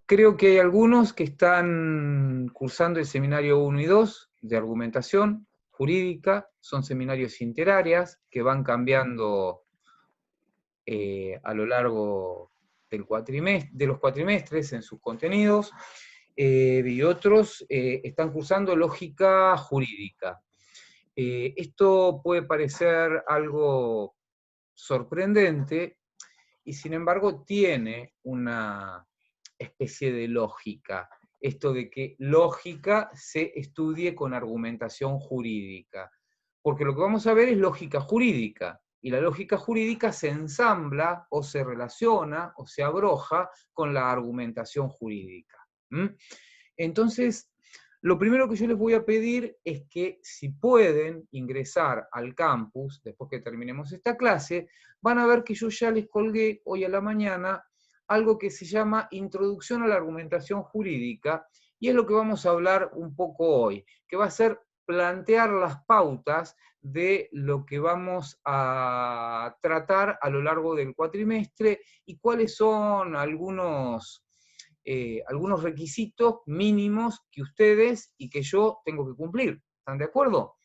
Creo que hay algunos que están cursando el seminario 1 y 2 de argumentación jurídica, son seminarios interáreas que van cambiando a lo largo de los cuatrimestres en sus contenidos, y otros están cursando lógica jurídica. Esto puede parecer algo sorprendente y sin embargo tiene una especie de lógica. Esto de que lógica se estudie con argumentación jurídica. Porque lo que vamos a ver es lógica jurídica. Y la lógica jurídica se ensambla o se relaciona o se abroja con la argumentación jurídica. ¿Mm? Entonces, lo primero que yo les voy a pedir es que si pueden ingresar al campus, después que terminemos esta clase, van a ver que yo ya les colgué hoy a la mañana algo que se llama Introducción a la Argumentación Jurídica, y es lo que vamos a hablar un poco hoy, que va a ser plantear las pautas de lo que vamos a tratar a lo largo del cuatrimestre y cuáles son algunos requisitos mínimos que ustedes y que yo tengo que cumplir. ¿Están de acuerdo?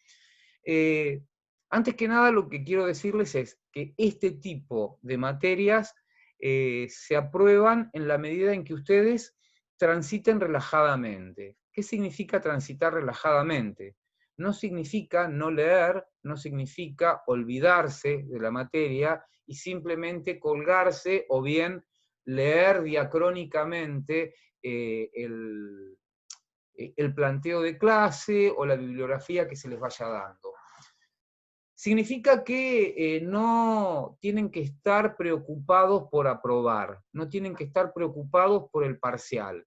Eh, Antes que nada, lo que quiero decirles es que este tipo de materias se aprueban en la medida en que ustedes transiten relajadamente. ¿Qué significa transitar relajadamente? No significa no leer, no significa olvidarse de la materia y simplemente colgarse o bien leer diacrónicamente el planteo de clase o la bibliografía que se les vaya dando. Significa que no tienen que estar preocupados por aprobar, no tienen que estar preocupados por el parcial.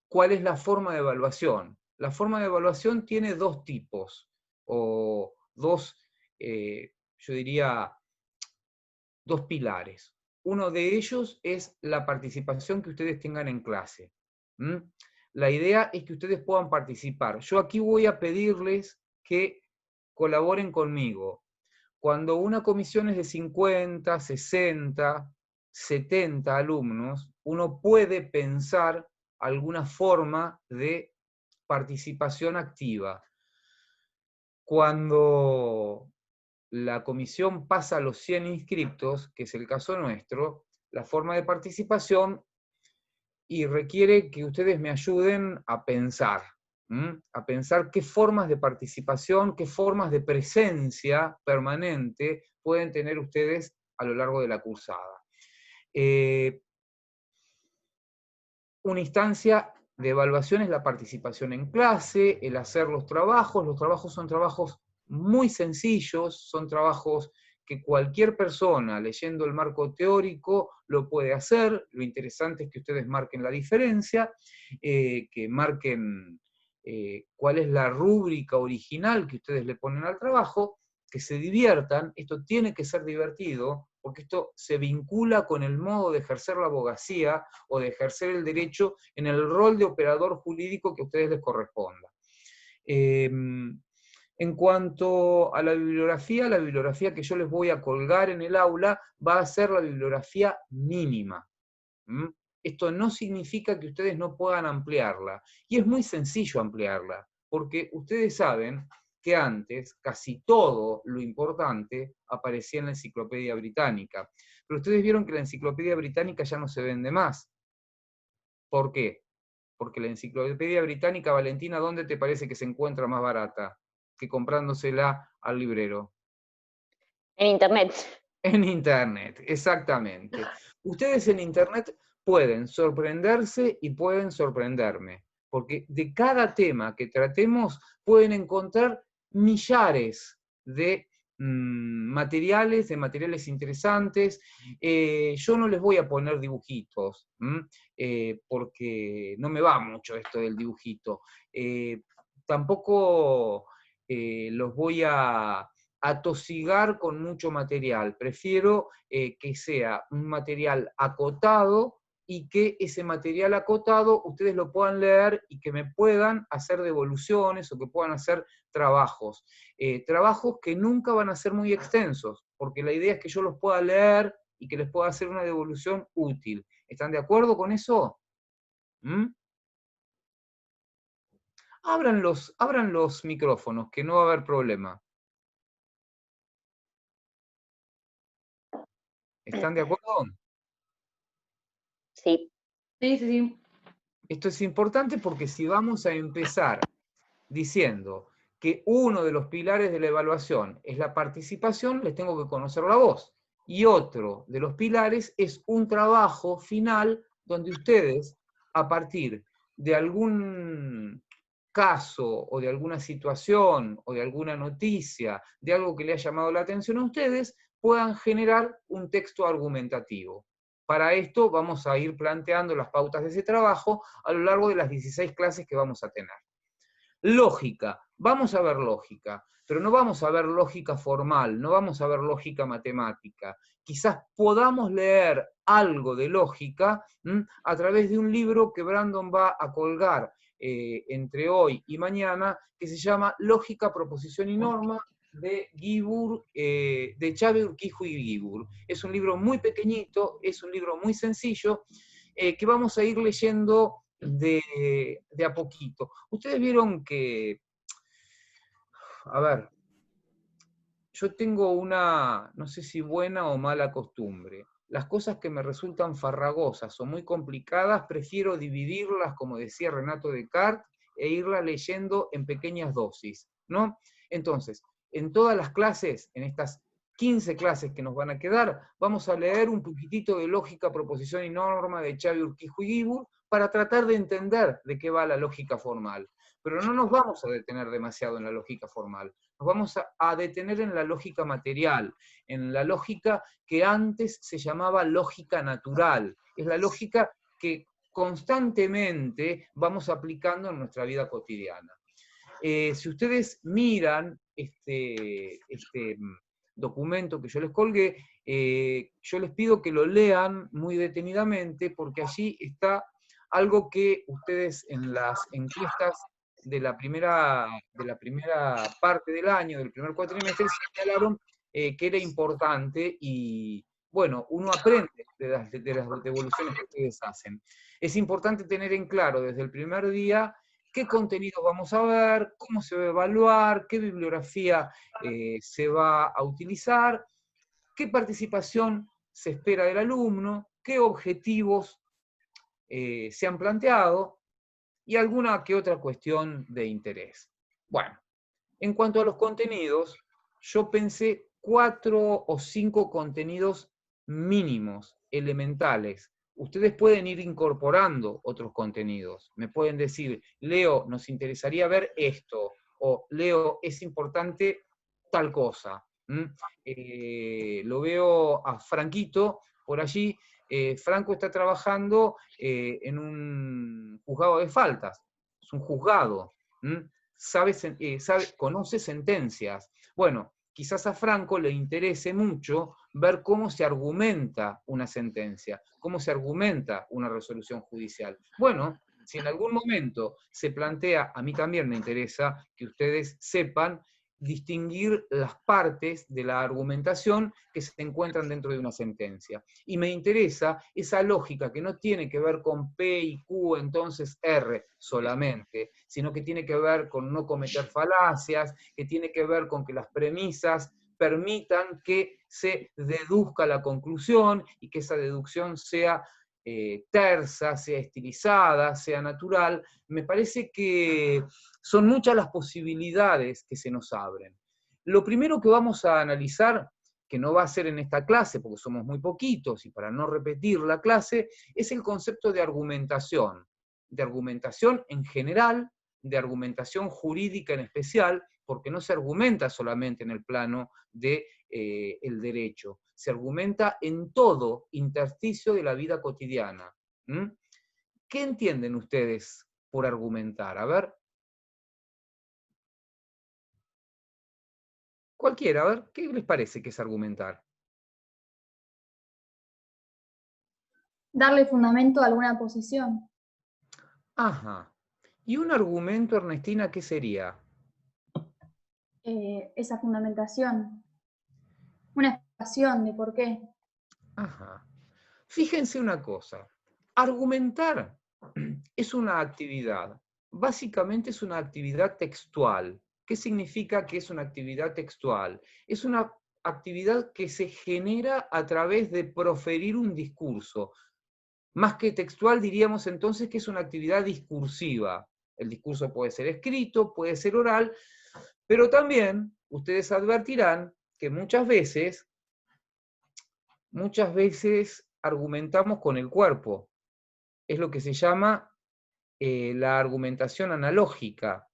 ¿Cuál es la forma de evaluación? La forma de evaluación tiene dos tipos, o dos, yo diría, dos pilares. Uno de ellos es la participación que ustedes tengan en clase. ¿Mm? La idea es que ustedes puedan participar. Yo aquí voy a pedirles que colaboren conmigo. Cuando una comisión es de 50, 60, 70 alumnos, uno puede pensar alguna forma de participación activa. Cuando la comisión pasa a los 100 inscriptos, que es el caso nuestro, la forma de participación y requiere que ustedes me ayuden a pensar, a pensar qué formas de participación, qué formas de presencia permanente pueden tener ustedes a lo largo de la cursada. Una instancia de evaluación es la participación en clase, el hacer los trabajos. Los trabajos son trabajos muy sencillos, son trabajos que cualquier persona leyendo el marco teórico lo puede hacer. Lo interesante es que ustedes marquen la diferencia, que marquen cuál es la rúbrica original que ustedes le ponen al trabajo, que se diviertan. Esto tiene que ser divertido, porque esto se vincula con el modo de ejercer la abogacía o de ejercer el derecho en el rol de operador jurídico que a ustedes les corresponda. En cuanto a la bibliografía que yo les voy a colgar en el aula va a ser la bibliografía mínima. ¿Mm? Esto no significa que ustedes no puedan ampliarla. Y es muy sencillo ampliarla, porque ustedes saben que antes casi todo lo importante aparecía en la Enciclopedia Británica. Pero ustedes vieron que la Enciclopedia Británica ya no se vende más. ¿Por qué? Porque la Enciclopedia Británica, Valentina, ¿dónde te parece que se encuentra más barata que comprándosela al librero? En internet. En Internet, exactamente. Ustedes en Internet pueden sorprenderse y pueden sorprenderme, porque de cada tema que tratemos pueden encontrar millares de materiales interesantes. Yo no les voy a poner dibujitos, porque no me va mucho esto del dibujito. Tampoco los voy a atosigar con mucho material. Prefiero que sea un material acotado y que ese material acotado ustedes lo puedan leer y que me puedan hacer devoluciones o que puedan hacer trabajos. Trabajos que nunca van a ser muy extensos, porque la idea es que yo los pueda leer y que les pueda hacer una devolución útil. ¿Están de acuerdo con eso? ¿Mm? Abran los micrófonos, que no va a haber problema. ¿Están de acuerdo? Sí. Sí, sí, sí. Esto es importante porque si vamos a empezar diciendo que uno de los pilares de la evaluación es la participación, les tengo que conocer la voz. Y otro de los pilares es un trabajo final donde ustedes, a partir de algún caso o de alguna situación o de alguna noticia, de algo que le ha llamado la atención a ustedes, puedan generar un texto argumentativo. Para esto vamos a ir planteando las pautas de ese trabajo a lo largo de las 16 clases que vamos a tener. Lógica, vamos a ver lógica, pero no vamos a ver lógica formal, no vamos a ver lógica matemática. Quizás podamos leer algo de lógica a través de un libro que Brandon va a colgar entre hoy y mañana, que se llama Lógica, Proposición y Norma, de Guibur, de Chávez, Urquijo y Guibur. Es un libro muy pequeñito, es un libro muy sencillo, que vamos a ir leyendo de a poquito. Ustedes vieron que, a ver, yo tengo una, no sé si buena o mala costumbre. Las cosas que me resultan farragosas o muy complicadas, prefiero dividirlas, como decía Renato Descartes, e irlas leyendo en pequeñas dosis, ¿no? Entonces, en todas las clases, en estas 15 clases que nos van a quedar, vamos a leer un poquitito de lógica, proposición y norma de Chávez, Urquijo y Guibur para tratar de entender de qué va la lógica formal. Pero no nos vamos a detener demasiado en la lógica formal. Nos vamos a detener en la lógica material, en la lógica que antes se llamaba lógica natural. Es la lógica que constantemente vamos aplicando en nuestra vida cotidiana. Si ustedes miran este documento que yo les colgué, yo les pido que lo lean muy detenidamente porque allí está algo que ustedes en las encuestas de la primera parte del año, del primer cuatrimestre, señalaron que era importante y, bueno, uno aprende de las devoluciones que ustedes hacen. Es importante tener en claro desde el primer día qué contenidos vamos a ver, cómo se va a evaluar, qué bibliografía se va a utilizar, qué participación se espera del alumno, qué objetivos se han planteado y alguna que otra cuestión de interés. Bueno, en cuanto a los contenidos, yo pensé 4 o 5 contenidos mínimos, elementales. Ustedes pueden ir incorporando otros contenidos. Me pueden decir, Leo, nos interesaría ver esto, o Leo, es importante tal cosa. Lo veo a Franquito por allí. Franco está trabajando en un juzgado de faltas. Es un juzgado. Conoce sentencias. Bueno, quizás a Franco le interese mucho ver cómo se argumenta una sentencia, cómo se argumenta una resolución judicial. Bueno, si en algún momento se plantea, a mí también me interesa que ustedes sepan distinguir las partes de la argumentación que se encuentran dentro de una sentencia. Y me interesa esa lógica que no tiene que ver con P y Q, entonces R solamente, sino que tiene que ver con no cometer falacias, que tiene que ver con que las premisas permitan que se deduzca la conclusión y que esa deducción sea tersa, sea estilizada, sea natural. Me parece que son muchas las posibilidades que se nos abren. Lo primero que vamos a analizar, que no va a ser en esta clase, porque somos muy poquitos y para no repetir la clase, es el concepto de argumentación en general, de argumentación jurídica en especial, porque no se argumenta solamente en el plano del derecho, se argumenta en todo intersticio de la vida cotidiana. ¿Qué entienden ustedes por argumentar? A ver. Cualquiera, a ver, ¿qué les parece que es argumentar? Darle fundamento a alguna posición. Ajá. ¿Y un argumento, Ernestina, qué sería? Esa fundamentación. Una explicación de por qué. Ajá. Fíjense una cosa. Argumentar es una actividad. Básicamente es una actividad textual. ¿Qué significa que es una actividad textual? Es una actividad que se genera a través de proferir un discurso. Más que textual diríamos entonces que es una actividad discursiva. El discurso puede ser escrito, puede ser oral, pero también ustedes advertirán que muchas veces argumentamos con el cuerpo. Es lo que se llama la argumentación analógica.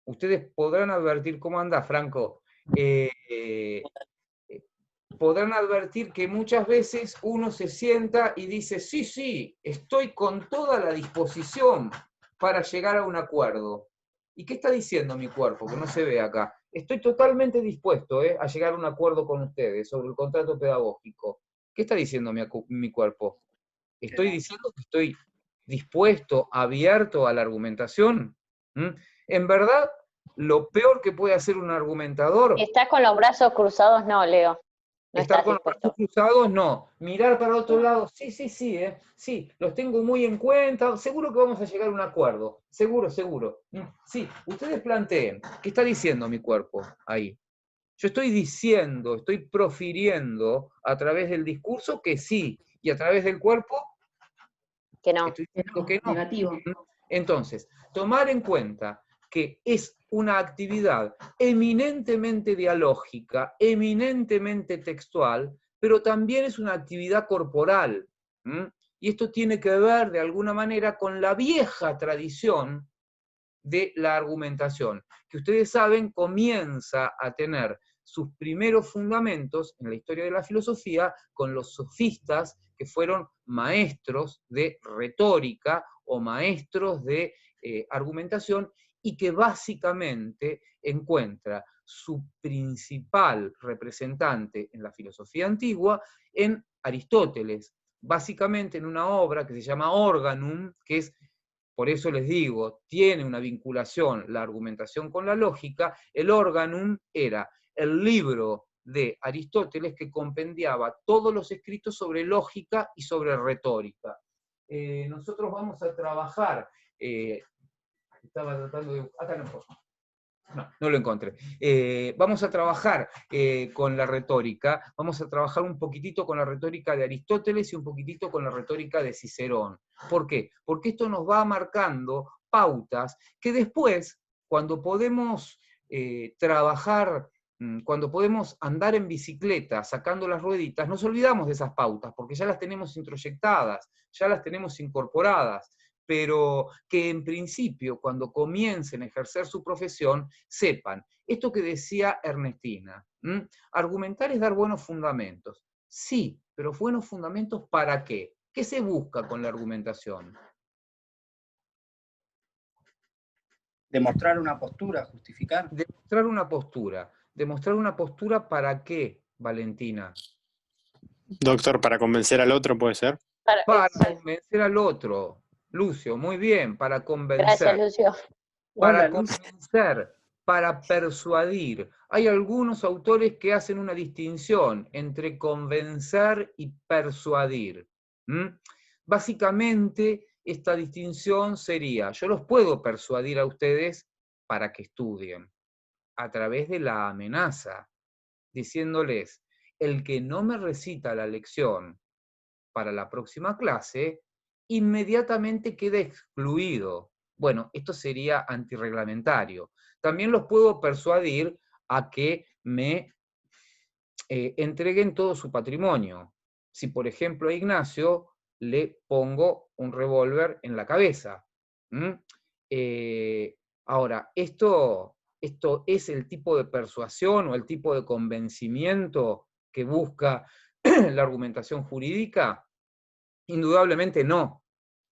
Ustedes podrán advertir, ¿cómo anda, Franco? Podrán advertir que muchas veces uno se sienta y dice, sí, sí, estoy con toda la disposición para llegar a un acuerdo. ¿Y qué está diciendo mi cuerpo? Que no se ve acá. Estoy totalmente dispuesto a llegar a un acuerdo con ustedes sobre el contrato pedagógico. ¿Qué está diciendo mi cuerpo? ¿Estoy diciendo que estoy dispuesto, abierto a la argumentación? ¿Mm? En verdad, lo peor que puede hacer un argumentador... ¿Estás con los brazos cruzados? No, Leo. No Estar estás con los brazos dispuesto. cruzados, no. Mirar para otro No. lado, sí, sí, sí, sí, los tengo muy en cuenta, seguro que vamos a llegar a un acuerdo, seguro, seguro. Sí, ustedes planteen, ¿qué está diciendo mi cuerpo ahí? Yo estoy diciendo, estoy profiriendo a través del discurso que sí, y a través del cuerpo Que no. estoy diciendo que no. Negativo. Entonces, tomar en cuenta que es una actividad eminentemente dialógica, eminentemente textual, pero también es una actividad corporal. Y esto tiene que ver, de alguna manera, con la vieja tradición de la argumentación, que ustedes saben comienza a tener sus primeros fundamentos en la historia de la filosofía con los sofistas que fueron maestros de retórica o maestros de argumentación y que básicamente encuentra su principal representante en la filosofía antigua en Aristóteles, básicamente en una obra que se llama Organum, que es, por eso les digo, tiene una vinculación la argumentación con la lógica. El Organum era el libro de Aristóteles que compendiaba todos los escritos sobre lógica y sobre retórica. Nosotros vamos a trabajar, estaba tratando de... Acá no lo encontré. Vamos a trabajar con la retórica, vamos a trabajar un poquitito con la retórica de Aristóteles y un poquitito con la retórica de Cicerón. ¿Por qué? Porque esto nos va marcando pautas que después, cuando podemos trabajar, cuando podemos andar en bicicleta sacando las rueditas, nos olvidamos de esas pautas, porque ya las tenemos introyectadas, ya las tenemos incorporadas, pero que en principio, cuando comiencen a ejercer su profesión, sepan esto que decía Ernestina. Argumentar es dar buenos fundamentos. Sí, pero buenos fundamentos ¿para qué? ¿Qué se busca con la argumentación? Demostrar una postura, justificar. Demostrar una postura. ¿Demostrar una postura para qué, Valentina? Doctor, para convencer al otro, ¿puede ser? Para convencer al otro. Lucio, muy bien, para convencer. Gracias, Lucio. Para Hola, Lucio. convencer, para persuadir. Hay algunos autores que hacen una distinción entre convencer y persuadir. Básicamente, esta distinción sería, yo los puedo persuadir a ustedes para que estudien, a través de la amenaza, diciéndoles, el que no me recita la lección para la próxima clase, inmediatamente queda excluido. Bueno, esto sería antirreglamentario. También los puedo persuadir a que me entreguen todo su patrimonio. Si, por ejemplo, a Ignacio le pongo un revólver en la cabeza. Ahora, esto es el tipo de persuasión o el tipo de convencimiento que busca la argumentación jurídica. Indudablemente no.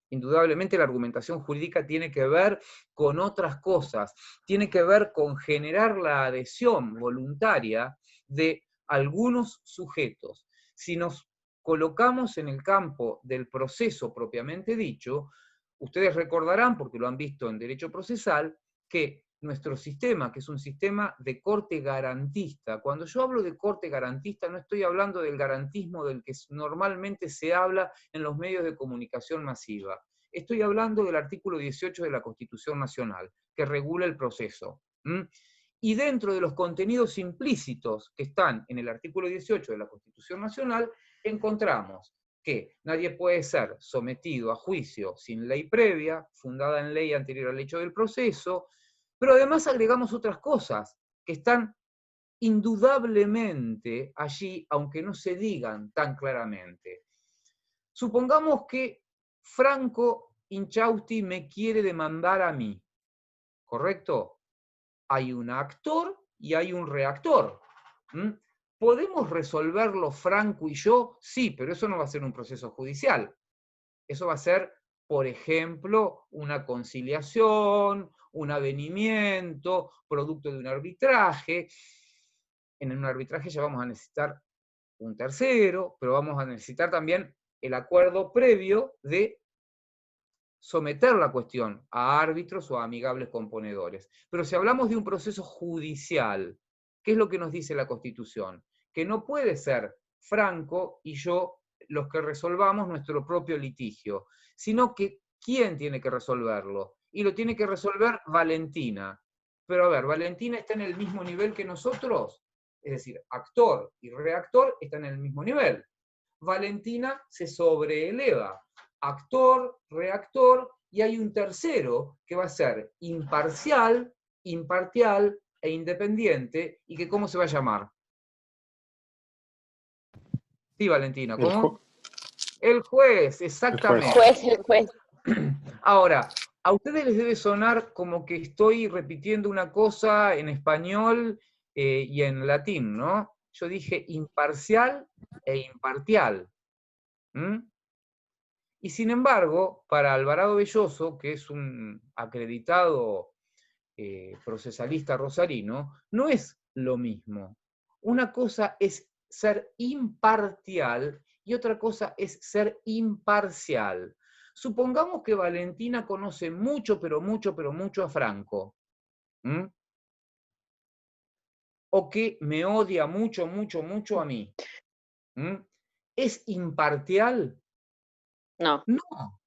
Indudablemente la argumentación jurídica tiene que ver con otras cosas, tiene que ver con generar la adhesión voluntaria de algunos sujetos. Si nos colocamos en el campo del proceso propiamente dicho, ustedes recordarán, porque lo han visto en derecho procesal, que nuestro sistema, que es un sistema de corte garantista, cuando yo hablo de corte garantista no estoy hablando del garantismo del que normalmente se habla en los medios de comunicación masiva. Estoy hablando del artículo 18 de la Constitución Nacional, que regula el proceso. Y dentro de los contenidos implícitos que están en el artículo 18 de la Constitución Nacional, encontramos que nadie puede ser sometido a juicio sin ley previa, fundada en ley anterior al hecho del proceso, pero además agregamos otras cosas que están indudablemente allí, aunque no se digan tan claramente. Supongamos que Franco Inchausti me quiere demandar a mí, ¿correcto? Hay un actor y hay un reactor. ¿Podemos resolverlo Franco y yo? Sí, pero eso no va a ser un proceso judicial. Eso va a ser, por ejemplo, una conciliación, un avenimiento, producto de un arbitraje. En un arbitraje ya vamos a necesitar un tercero, pero vamos a necesitar también el acuerdo previo de someter la cuestión a árbitros o a amigables componedores. Pero si hablamos de un proceso judicial, ¿qué es lo que nos dice la Constitución? Que no puede ser Franco y yo los que resolvamos nuestro propio litigio, sino que ¿quién tiene que resolverlo? Y lo tiene que resolver Valentina. Pero a ver, ¿Valentina está en el mismo nivel que nosotros? Es decir, actor y reactor están en el mismo nivel. Valentina se sobreeleva. Actor, reactor, y hay un tercero que va a ser imparcial, imparcial e independiente, y que ¿cómo se va a llamar? Sí, Valentina, ¿cómo? El juez, exactamente. El juez. Ahora, a ustedes les debe sonar como que estoy repitiendo una cosa en español y en latín, ¿no? Yo dije imparcial e imparcial. Y sin embargo, para Alvarado Belloso, que es un acreditado procesalista rosarino, no es lo mismo. Una cosa es ser imparcial y otra cosa es ser imparcial. Supongamos que Valentina conoce mucho, pero mucho, pero mucho a Franco. O que me odia mucho, mucho, mucho a mí. ¿Es imparcial? No. No,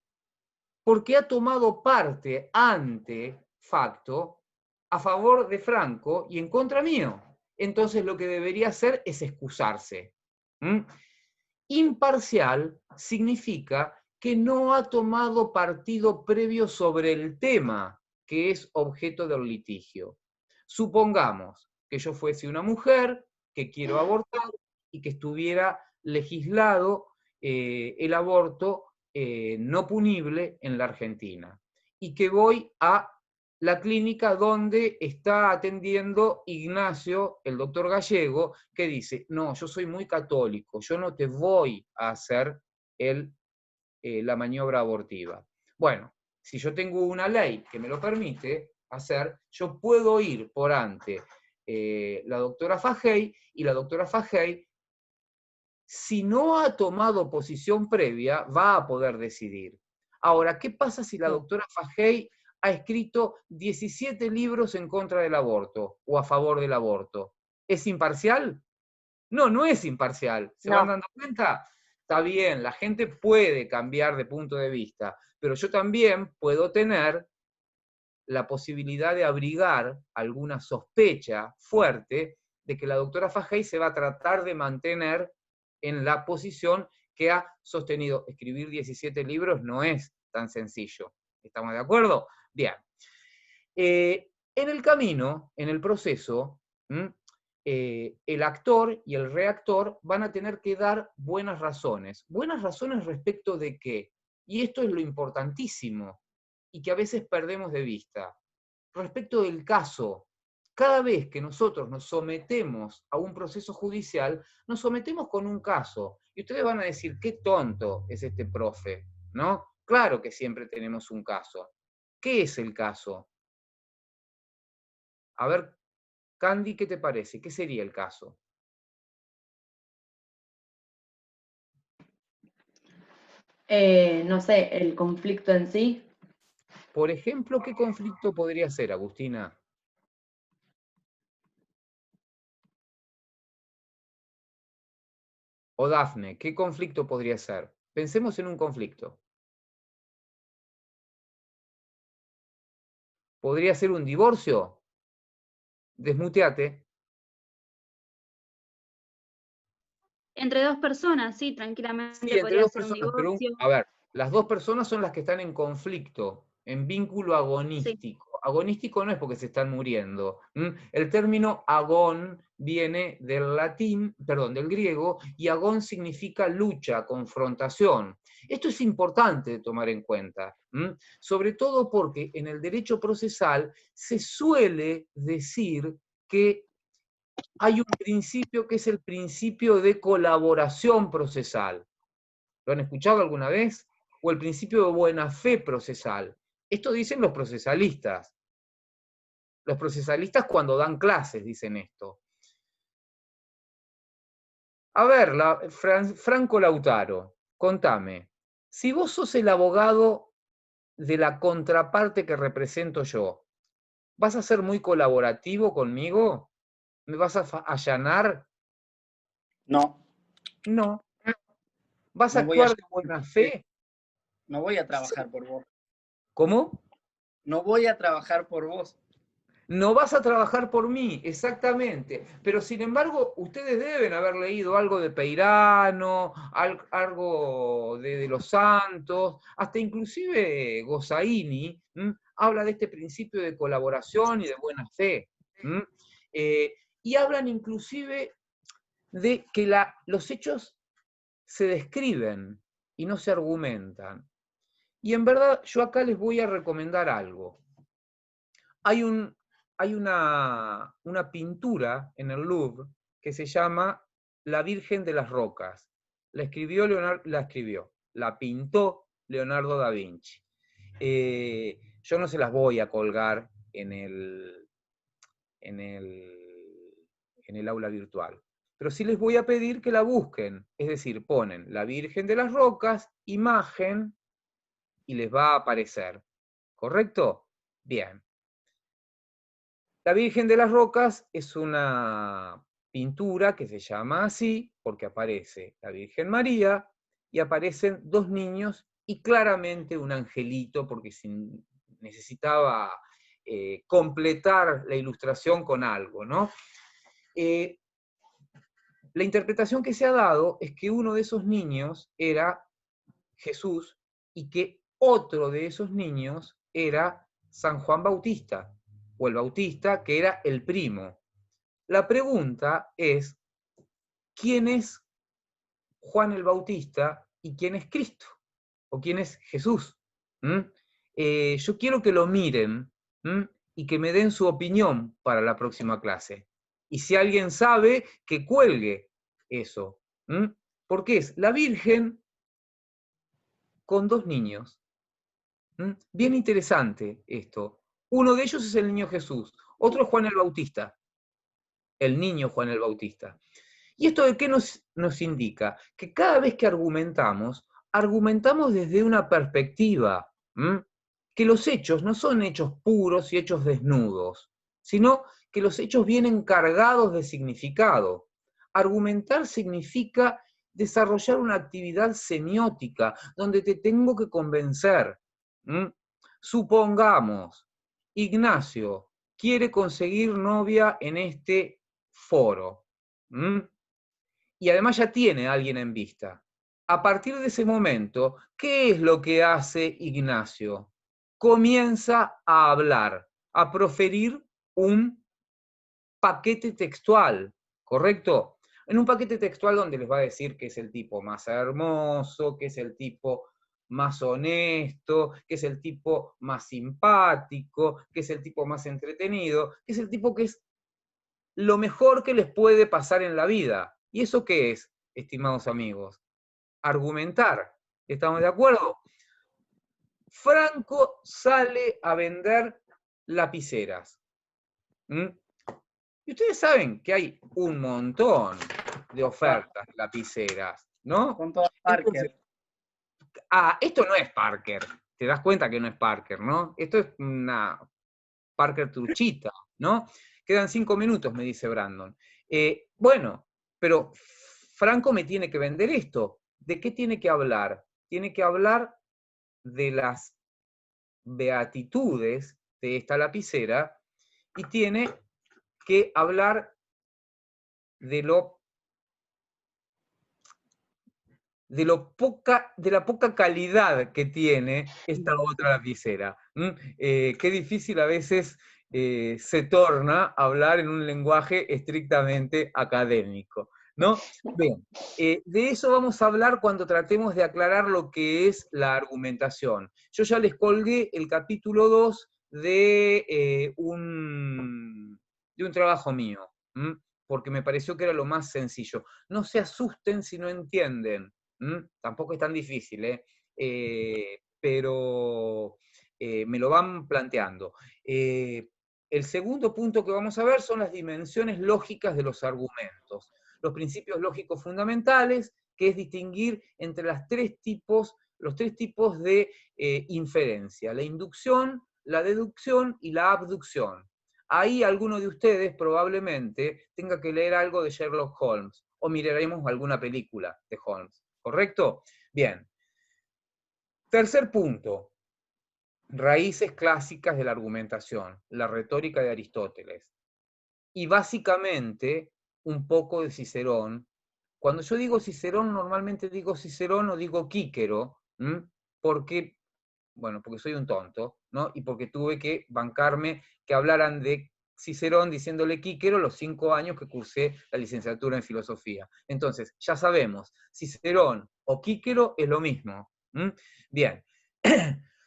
porque ha tomado parte ante facto a favor de Franco y en contra mío. Entonces lo que debería hacer es excusarse. Imparcial significa que no ha tomado partido previo sobre el tema que es objeto del litigio. Supongamos que yo fuese una mujer que quiero abortar y que estuviera legislado el aborto no punible en la Argentina. Y que voy a la clínica donde está atendiendo Ignacio, el doctor Gallego, que dice, no, yo soy muy católico, yo no te voy a hacer la maniobra abortiva. Bueno, si yo tengo una ley que me lo permite hacer, yo puedo ir por ante la doctora Fajey, y la doctora Fajey, si no ha tomado posición previa, va a poder decidir. Ahora, ¿qué pasa si la doctora Fajey ha escrito 17 libros en contra del aborto o a favor del aborto? ¿Es imparcial? No, no es imparcial. ¿Se van dando cuenta? Está bien, la gente puede cambiar de punto de vista, pero yo también puedo tener la posibilidad de abrigar alguna sospecha fuerte de que la doctora Fajey se va a tratar de mantener en la posición que ha sostenido. Escribir 17 libros no es tan sencillo. ¿Estamos de acuerdo? Bien. En el camino, en el proceso, el actor y el reactor van a tener que dar buenas razones. ¿Buenas razones respecto de qué? Y esto es lo importantísimo y que a veces perdemos de vista. Respecto del caso, cada vez que nosotros nos sometemos a un proceso judicial, nos sometemos con un caso. Y ustedes van a decir, qué tonto es este profe, ¿no? Claro que siempre tenemos un caso. ¿Qué es el caso? A ver, Candy, ¿qué te parece? ¿Qué sería el caso? No sé, el conflicto en sí. Por ejemplo, ¿qué conflicto podría ser, Agustina? O Dafne, ¿qué conflicto podría ser? Pensemos en un conflicto. ¿Podría ser un divorcio? Desmuteate. Entre dos personas, sí, tranquilamente Sí, entre podría dos ser un personas, pero divorcio. a ver, las dos personas son las que están en conflicto, en vínculo Sí, agonístico. Agonístico no es porque se están muriendo. El término agón viene del latín, perdón, del griego, y agón significa lucha, confrontación. Esto es importante de tomar en cuenta, sobre todo porque en el derecho procesal se suele decir que hay un principio que es el principio de colaboración procesal. ¿Lo han escuchado alguna vez? O el principio de buena fe procesal. Esto dicen los procesalistas. Los procesalistas cuando dan clases dicen esto. A ver, Franco Lautaro, contame. Si vos sos el abogado de la contraparte que represento yo, ¿vas a ser muy colaborativo conmigo? ¿Me vas a allanar? No, No. ¿Vas a no voy a, actuar de buena fe? no voy a trabajar por vos. ¿Cómo? No voy a trabajar por vos. No vas a trabajar por mí, exactamente. Pero sin embargo, ustedes deben haber leído algo de Peirano, algo de Los Santos, hasta inclusive Gossaini habla de este principio de colaboración y de buena fe. Y hablan inclusive de que los hechos se describen y no se argumentan. Y en verdad, yo acá les voy a recomendar algo. Hay una pintura en el Louvre que se llama La Virgen de las Rocas. La pintó Leonardo da Vinci. Yo no se las voy a colgar en el aula virtual. Pero sí les voy a pedir que la busquen. Es decir, ponen La Virgen de las Rocas, imagen, y les va a aparecer. ¿Correcto? Bien. La Virgen de las Rocas es una pintura que se llama así porque aparece la Virgen María y aparecen dos niños y claramente un angelito porque necesitaba completar la ilustración con algo, ¿no? La interpretación que se ha dado es que uno de esos niños era Jesús y que otro de esos niños era San Juan Bautista, o el Bautista, que era el primo. La pregunta es, ¿quién es Juan el Bautista y quién es Cristo? ¿O quién es Jesús? Yo quiero que lo miren y que me den su opinión para la próxima clase. Y si alguien sabe, que cuelgue eso. Porque es la Virgen con dos niños. Bien interesante esto. Uno de ellos es el niño Jesús, otro es Juan el Bautista, el niño Juan el Bautista. ¿Y esto de qué nos indica? Que cada vez que argumentamos desde una perspectiva, que los hechos no son hechos puros y hechos desnudos, sino que los hechos vienen cargados de significado. Argumentar significa desarrollar una actividad semiótica, donde te tengo que convencer. Supongamos, Ignacio quiere conseguir novia en este foro. Y además ya tiene a alguien en vista. A partir de ese momento, ¿qué es lo que hace Ignacio? Comienza a hablar, a proferir un paquete textual, ¿correcto? En un paquete textual donde les va a decir que es el tipo más hermoso, que es el tipo más honesto, que es el tipo más simpático, que es el tipo más entretenido, que es el tipo que es lo mejor que les puede pasar en la vida. ¿Y eso qué es, estimados amigos? Argumentar. ¿Estamos de acuerdo? Franco sale a vender lapiceras. Y ustedes saben que hay un montón de ofertas lapiceras, ¿no? Son todas Parker. Entonces, esto no es Parker. Te das cuenta que no es Parker, ¿no? Esto es una Parker truchita, ¿no? Quedan 5 minutos, me dice Brandon. Bueno, pero Franco me tiene que vender esto. ¿De qué tiene que hablar? Tiene que hablar de las beatitudes de esta lapicera y tiene que hablar de la poca calidad que tiene esta otra lapicera. Qué difícil a veces se torna hablar en un lenguaje estrictamente académico, ¿no? Bien, de eso vamos a hablar cuando tratemos de aclarar lo que es la argumentación. Yo ya les colgué el capítulo 2 de un trabajo mío, porque me pareció que era lo más sencillo. No se asusten si no entienden. Tampoco es tan difícil, pero me lo van planteando. El segundo punto que vamos a ver son las dimensiones lógicas de los argumentos. Los principios lógicos fundamentales, que es distinguir entre los tres tipos de inferencia: la inducción, la deducción y la abducción. Ahí alguno de ustedes probablemente tenga que leer algo de Sherlock Holmes, o miraremos alguna película de Holmes. ¿Correcto? Bien. Tercer punto. Raíces clásicas de la argumentación, la retórica de Aristóteles. Y básicamente, un poco de Cicerón. Cuando yo digo Cicerón, normalmente digo Cicerón o digo Quíquero, porque soy un tonto, ¿no? Y porque tuve que bancarme que hablaran de Cicerón diciéndole Quíquero los 5 años que cursé la licenciatura en filosofía. Entonces, ya sabemos, Cicerón o Quíquero es lo mismo. Bien.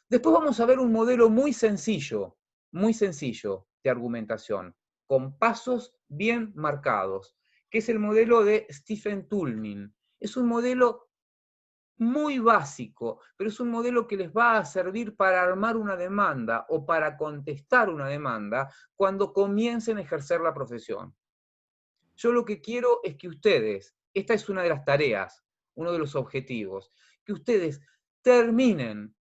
Después vamos a ver un modelo muy sencillo de argumentación, con pasos bien marcados, que es el modelo de Stephen Toulmin. Es un modelo muy básico, pero es un modelo que les va a servir para armar una demanda o para contestar una demanda cuando comiencen a ejercer la profesión. Yo lo que quiero es que ustedes, esta es una de las tareas, uno de los objetivos, que ustedes terminen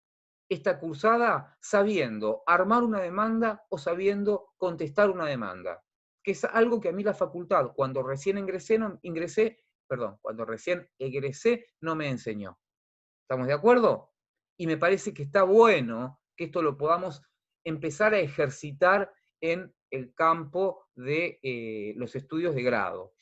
esta cursada sabiendo armar una demanda o sabiendo contestar una demanda, que es algo que a mí la facultad, cuando recién egresé, no me enseñó. ¿Estamos de acuerdo? Y me parece que está bueno que esto lo podamos empezar a ejercitar en el campo de los estudios de grado.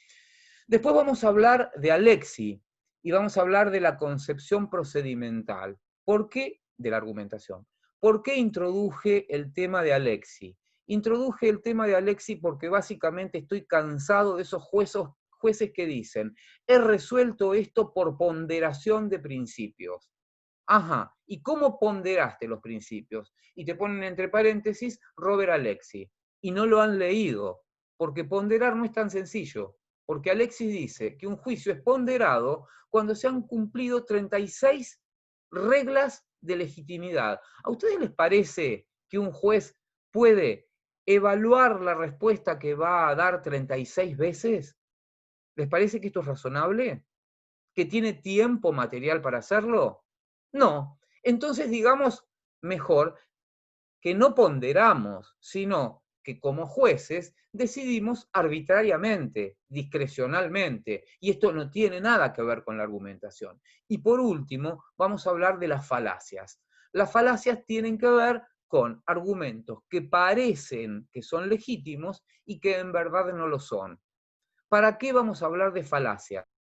Después vamos a hablar de Alexis y vamos a hablar de la concepción procedimental. ¿Por qué? De la argumentación. ¿Por qué introduje el tema de Alexis? Introduje el tema de Alexis porque básicamente estoy cansado de esos jueces que dicen: he resuelto esto por ponderación de principios. Ajá, ¿y cómo ponderaste los principios? Y te ponen entre paréntesis Robert Alexis. Y no lo han leído, porque ponderar no es tan sencillo. Porque Alexis dice que un juicio es ponderado cuando se han cumplido 36 reglas de legitimidad. ¿A ustedes les parece que un juez puede evaluar la respuesta que va a dar 36 veces? ¿Les parece que esto es razonable? ¿Que tiene tiempo material para hacerlo? No. Entonces digamos mejor que no ponderamos, sino que como jueces decidimos arbitrariamente, discrecionalmente, y esto no tiene nada que ver con la argumentación. Y por último, vamos a hablar de las falacias. Las falacias tienen que ver con argumentos que parecen que son legítimos y que en verdad no lo son. ¿Para qué vamos a hablar de falacias?